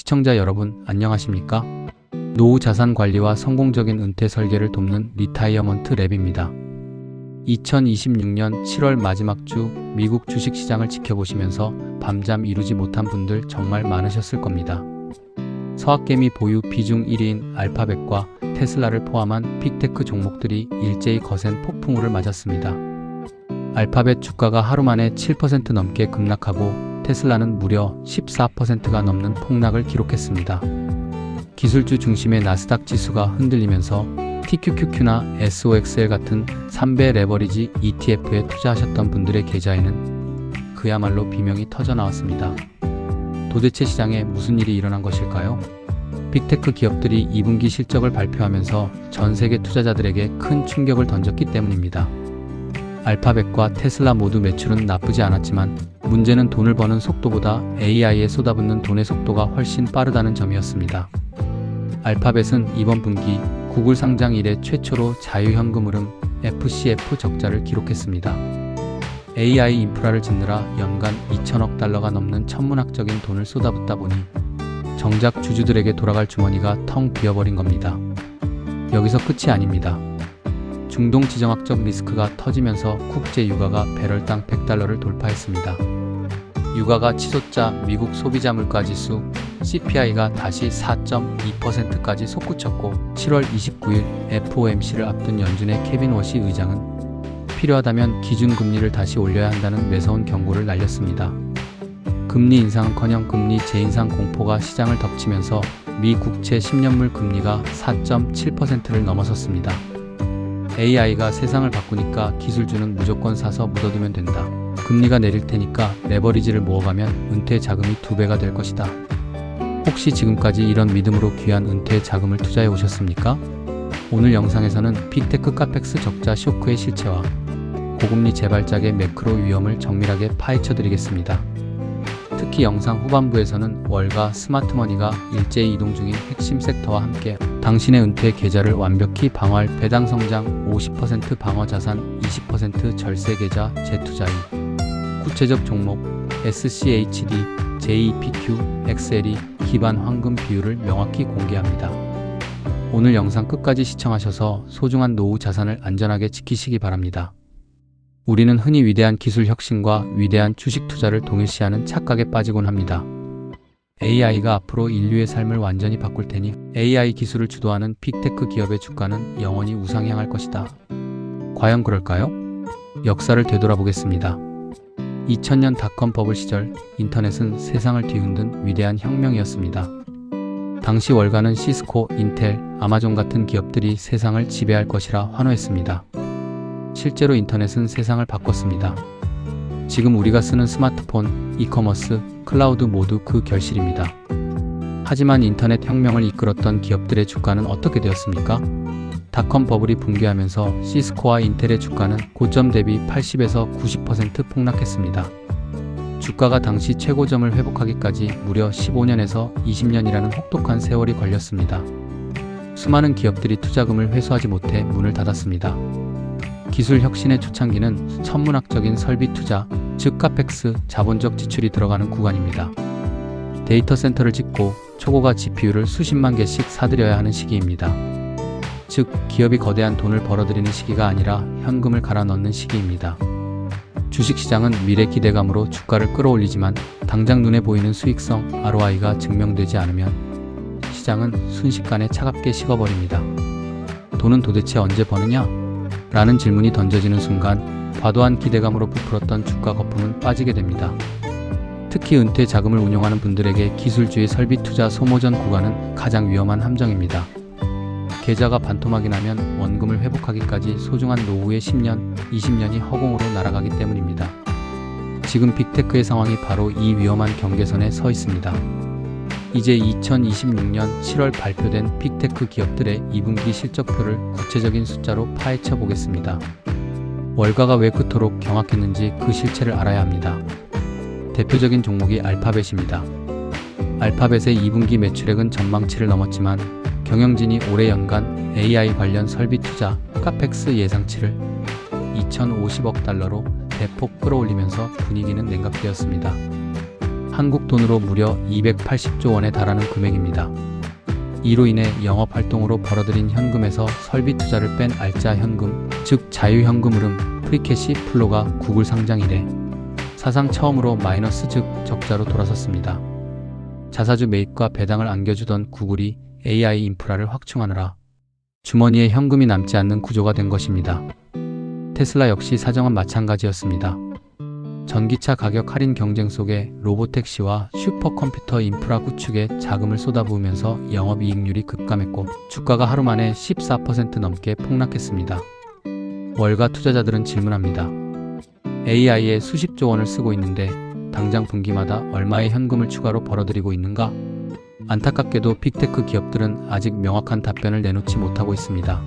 시청자 여러분 안녕하십니까? 노후 자산 관리와 성공적인 은퇴 설계를 돕는 리타이어먼트 랩입니다. 2026년 7월 마지막 주 미국 주식시장을 지켜보시면서 밤잠 이루지 못한 분들 정말 많으셨을 겁니다. 서학개미 보유 비중 1위인 알파벳과 테슬라를 포함한 빅테크 종목들이 일제히 거센 폭풍우를 맞았습니다. 알파벳 주가가 하루 만에 7% 넘게 급락하고 테슬라는 무려 14%가 넘는 폭락을 기록했습니다. 기술주 중심의 나스닥 지수가 흔들리면서 TQQQ나 SOXL 같은 3배 레버리지 ETF에 투자하셨던 분들의 계좌에는 그야말로 비명이 터져 나왔습니다. 도대체 시장에 무슨 일이 일어난 것일까요? 빅테크 기업들이 2분기 실적을 발표하면서 전 세계 투자자들에게 큰 충격을 던졌기 때문입니다. 알파벳과 테슬라 모두 매출은 나쁘지 않았지만 문제는 돈을 버는 속도보다 AI에 쏟아붓는 돈의 속도가 훨씬 빠르다는 점이었습니다. 알파벳은 이번 분기 구글 상장 이래 최초로 자유현금 흐름 FCF 적자를 기록했습니다. AI 인프라를 짓느라 연간 2천억 달러가 넘는 천문학적인 돈을 쏟아붓다 보니 정작 주주들에게 돌아갈 주머니가 텅 비어버린 겁니다. 여기서 끝이 아닙니다. 중동 지정학적 리스크가 터지면서 국제 유가가 배럴당 100달러를 돌파했습니다. 유가가 치솟자 미국 소비자 물가지수 CPI가 다시 4.2%까지 솟구쳤고 7월 29일 FOMC를 앞둔 연준의 케빈 워시 의장은 필요하다면 기준금리를 다시 올려야 한다는 매서운 경고를 날렸습니다. 금리 인상은커녕 금리 재인상 공포가 시장을 덮치면서 미 국채 10년물 금리가 4.7%를 넘어섰습니다. AI가 세상을 바꾸니까 기술주는 무조건 사서 묻어두면 된다. 금리가 내릴 테니까 레버리지를 모아가면 은퇴 자금이 2배가 될 것이다. 혹시 지금까지 이런 믿음으로 귀한 은퇴 자금을 투자해 오셨습니까? 오늘 영상에서는 빅테크 카펙스 적자 쇼크의 실체와 고금리 재발작의 매크로 위험을 정밀하게 파헤쳐 드리겠습니다. 특히 영상 후반부에서는 월가 스마트머니가 일제히 이동 중인 핵심 섹터와 함께 당신의 은퇴 계좌를 완벽히 방어할 배당 성장 50% 방어 자산 20% 절세 계좌 재투자인 구체적 종목 SCHD, JPQ, XLE 기반 황금 비율을 명확히 공개합니다. 오늘 영상 끝까지 시청하셔서 소중한 노후 자산을 안전하게 지키시기 바랍니다. 우리는 흔히 위대한 기술 혁신과 위대한 주식 투자를 동일시하는 착각에 빠지곤 합니다. AI가 앞으로 인류의 삶을 완전히 바꿀 테니 AI 기술을 주도하는 빅테크 기업의 주가는 영원히 우상향할 것이다. 과연 그럴까요? 역사를 되돌아보겠습니다. 2000년 닷컴 버블 시절 인터넷은 세상을 뒤흔든 위대한 혁명이었습니다. 당시 월가는 시스코, 인텔, 아마존 같은 기업들이 세상을 지배할 것이라 환호했습니다. 실제로 인터넷은 세상을 바꿨습니다. 지금 우리가 쓰는 스마트폰, 이커머스, 클라우드 모두 그 결실입니다. 하지만 인터넷 혁명을 이끌었던 기업들의 주가는 어떻게 되었습니까? 닷컴 버블이 붕괴하면서 시스코와 인텔의 주가는 고점 대비 80에서 90% 폭락했습니다. 주가가 당시 최고점을 회복하기까지 무려 15년에서 20년이라는 혹독한 세월이 걸렸습니다. 수많은 기업들이 투자금을 회수하지 못해 문을 닫았습니다. 기술 혁신의 초창기는 천문학적인 설비 투자, 즉 카펙스, 자본적 지출이 들어가는 구간입니다. 데이터 센터를 짓고 초고가 GPU를 수십만 개씩 사들여야 하는 시기입니다. 즉, 기업이 거대한 돈을 벌어들이는 시기가 아니라 현금을 갈아 넣는 시기입니다. 주식시장은 미래 기대감으로 주가를 끌어올리지만 당장 눈에 보이는 수익성 ROI가 증명되지 않으면 시장은 순식간에 차갑게 식어버립니다. 돈은 도대체 언제 버느냐? 라는 질문이 던져지는 순간 과도한 기대감으로 부풀었던 주가 거품은 빠지게 됩니다. 특히 은퇴 자금을 운용하는 분들에게 기술주의 설비 투자 소모전 구간은 가장 위험한 함정입니다. 계좌가 반토막이 나면 원금을 회복하기까지 소중한 노후의 10년, 20년이 허공으로 날아가기 때문입니다. 지금 빅테크의 상황이 바로 이 위험한 경계선에 서 있습니다. 이제 2026년 7월 발표된 빅테크 기업들의 2분기 실적표를 구체적인 숫자로 파헤쳐 보겠습니다. 월가가 왜 그토록 경악했는지 그 실체를 알아야 합니다. 대표적인 종목이 알파벳입니다. 알파벳의 2분기 매출액은 전망치를 넘었지만 경영진이 올해 연간 AI 관련 설비 투자 카펙스 예상치를 2,050억 달러로 대폭 끌어올리면서 분위기는 냉각되었습니다. 한국 돈으로 무려 280조 원에 달하는 금액입니다. 이로 인해 영업활동으로 벌어들인 현금에서 설비 투자를 뺀 알짜 현금, 즉 자유현금 흐름 프리캐시 플로가 구글 상장 이래 사상 처음으로 마이너스 즉 적자로 돌아섰습니다. 자사주 매입과 배당을 안겨주던 구글이 AI 인프라를 확충하느라 주머니에 현금이 남지 않는 구조가 된 것입니다. 테슬라 역시 사정은 마찬가지였습니다. 전기차 가격 할인 경쟁 속에 로보택시와 슈퍼컴퓨터 인프라 구축에 자금을 쏟아부으면서 영업이익률이 급감했고 주가가 하루 만에 14% 넘게 폭락했습니다. 월가 투자자들은 질문합니다. AI에 수십조 원을 쓰고 있는데 당장 분기마다 얼마의 현금을 추가로 벌어들이고 있는가? 안타깝게도 빅테크 기업들은 아직 명확한 답변을 내놓지 못하고 있습니다.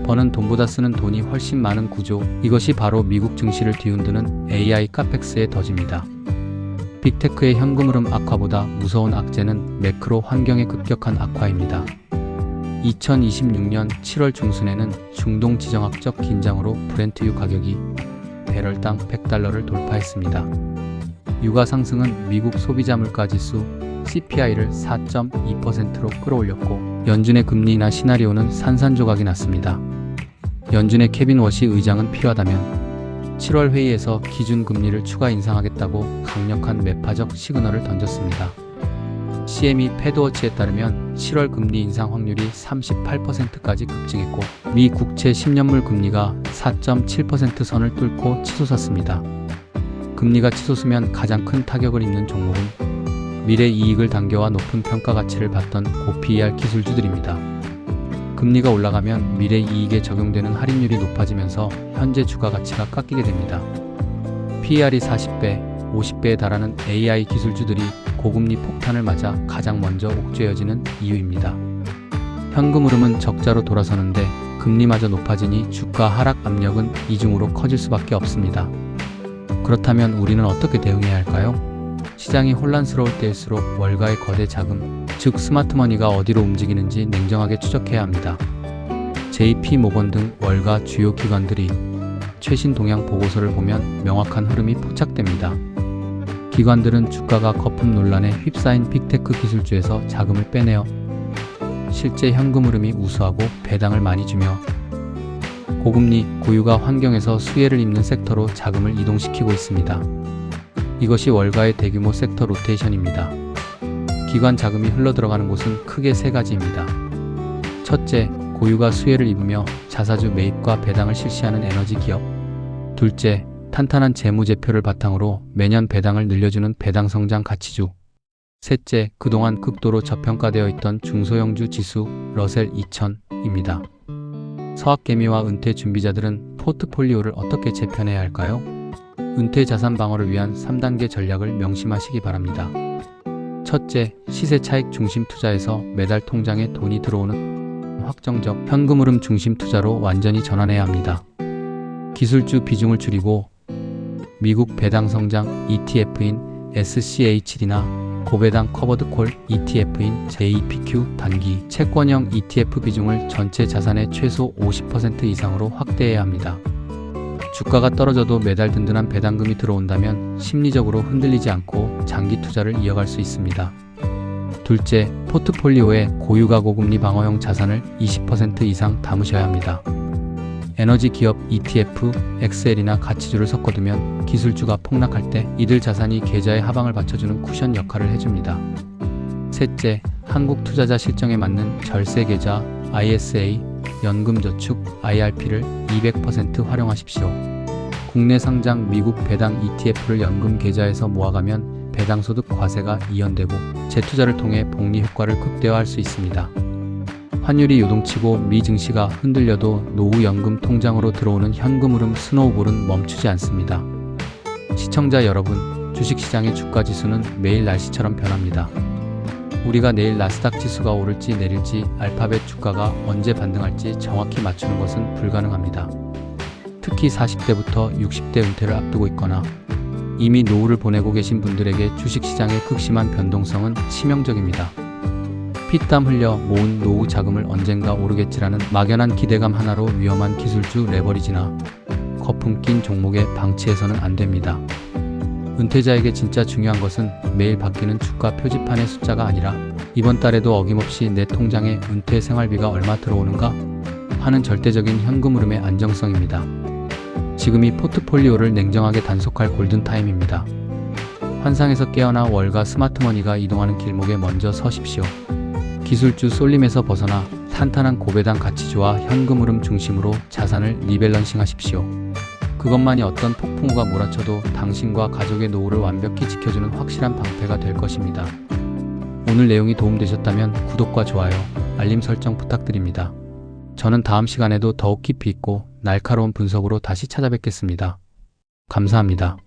버는 돈보다 쓰는 돈이 훨씬 많은 구조, 이것이 바로 미국 증시를 뒤흔드는 AI 카펙스의 덫입니다. 빅테크의 현금 흐름 악화보다 무서운 악재는 매크로 환경의 급격한 악화입니다. 2026년 7월 중순에는 중동 지정학적 긴장으로 브렌트유 가격이 배럴당 $100를 돌파했습니다. 유가 상승은 미국 소비자 물가지수 CPI를 4.2%로 끌어올렸고 연준의 금리 인하 시나리오는 산산조각이 났습니다. 연준의 케빈 워시 의장은 필요하다면 7월 회의에서 기준금리를 추가 인상하겠다고 강력한 매파적 시그널을 던졌습니다. CME 패드워치에 따르면 7월 금리 인상 확률이 38%까지 급증했고 미 국채 10년물 금리가 4.7% 선을 뚫고 치솟았습니다. 금리가 치솟으면 가장 큰 타격을 입는 종목은 미래 이익을 당겨와 높은 평가 가치를 받던 고PER 기술주들입니다. 금리가 올라가면 미래 이익에 적용되는 할인율이 높아지면서 현재 주가 가치가 깎이게 됩니다. PER이 40배, 50배에 달하는 AI 기술주들이 고금리 폭탄을 맞아 가장 먼저 옥죄어지는 이유입니다. 현금 흐름은 적자로 돌아서는데 금리마저 높아지니 주가 하락 압력은 이중으로 커질 수밖에 없습니다. 그렇다면 우리는 어떻게 대응해야 할까요? 시장이 혼란스러울 때일수록 월가의 거대 자금, 즉 스마트머니가 어디로 움직이는지 냉정하게 추적해야 합니다. JP모건 등 월가 주요 기관들이 최신 동향 보고서를 보면 명확한 흐름이 포착됩니다. 기관들은 주가가 거품 논란에 휩싸인 빅테크 기술주에서 자금을 빼내어 실제 현금 흐름이 우수하고 배당을 많이 주며 고금리, 고유가 환경에서 수혜를 입는 섹터로 자금을 이동시키고 있습니다. 이것이 월가의 대규모 섹터 로테이션입니다. 기관 자금이 흘러들어가는 곳은 크게 세 가지입니다. 첫째, 고유가 수혜를 입으며 자사주 매입과 배당을 실시하는 에너지 기업. 둘째, 탄탄한 재무제표를 바탕으로 매년 배당을 늘려주는 배당성장 가치주. 셋째, 그동안 극도로 저평가되어 있던 중소형주 지수 러셀 2000입니다. 서학개미와 은퇴 준비자들은 포트폴리오를 어떻게 재편해야 할까요? 은퇴 자산 방어를 위한 3단계 전략을 명심하시기 바랍니다. 첫째, 시세 차익 중심 투자에서 매달 통장에 돈이 들어오는 확정적 현금 흐름 중심 투자로 완전히 전환해야 합니다. 기술주 비중을 줄이고 미국 배당 성장 ETF인 SCHD나 고배당 커버드 콜 ETF인 JPQ 단기 채권형 ETF 비중을 전체 자산의 최소 50% 이상으로 확대해야 합니다. 주가가 떨어져도 매달 든든한 배당금이 들어온다면 심리적으로 흔들리지 않고 장기 투자를 이어갈 수 있습니다. 둘째, 포트폴리오에 고유가 고금리 방어형 자산을 20% 이상 담으셔야 합니다. 에너지 기업 ETF, XL이나 가치주를 섞어두면 기술주가 폭락할 때 이들 자산이 계좌의 하방을 받쳐주는 쿠션 역할을 해줍니다. 셋째, 한국 투자자 실정에 맞는 절세 계좌, ISA, 연금저축, IRP를 200% 활용하십시오. 국내 상장 미국 배당 ETF를 연금 계좌에서 모아가면 배당소득 과세가 이연되고 재투자를 통해 복리 효과를 극대화할 수 있습니다. 환율이 요동치고 미 증시가 흔들려도 노후 연금 통장으로 들어오는 현금 흐름 스노우볼은 멈추지 않습니다. 시청자 여러분, 주식시장의 주가지수는 매일 날씨처럼 변합니다. 우리가 내일 나스닥 지수가 오를지 내릴지 알파벳 주가가 언제 반등할지 정확히 맞추는 것은 불가능합니다. 특히 40대부터 60대 은퇴를 앞두고 있거나 이미 노후를 보내고 계신 분들에게 주식시장의 극심한 변동성은 치명적입니다. 피땀 흘려 모은 노후 자금을 언젠가 오르겠지라는 막연한 기대감 하나로 위험한 기술주 레버리지나 거품 낀 종목에 방치해서는 안 됩니다. 은퇴자에게 진짜 중요한 것은 매일 바뀌는 주가 표지판의 숫자가 아니라 이번 달에도 어김없이 내 통장에 은퇴 생활비가 얼마 들어오는가 하는 절대적인 현금 흐름의 안정성입니다. 지금이 포트폴리오를 냉정하게 단속할 골든타임입니다. 환상에서 깨어나 월가 스마트머니가 이동하는 길목에 먼저 서십시오. 기술주 쏠림에서 벗어나 탄탄한 고배당 가치주와 현금 흐름 중심으로 자산을 리밸런싱 하십시오. 그것만이 어떤 폭풍우가 몰아쳐도 당신과 가족의 노후를 완벽히 지켜주는 확실한 방패가 될 것입니다. 오늘 내용이 도움되셨다면 구독과 좋아요, 알림 설정 부탁드립니다. 저는 다음 시간에도 더욱 깊이 있고 날카로운 분석으로 다시 찾아뵙겠습니다. 감사합니다.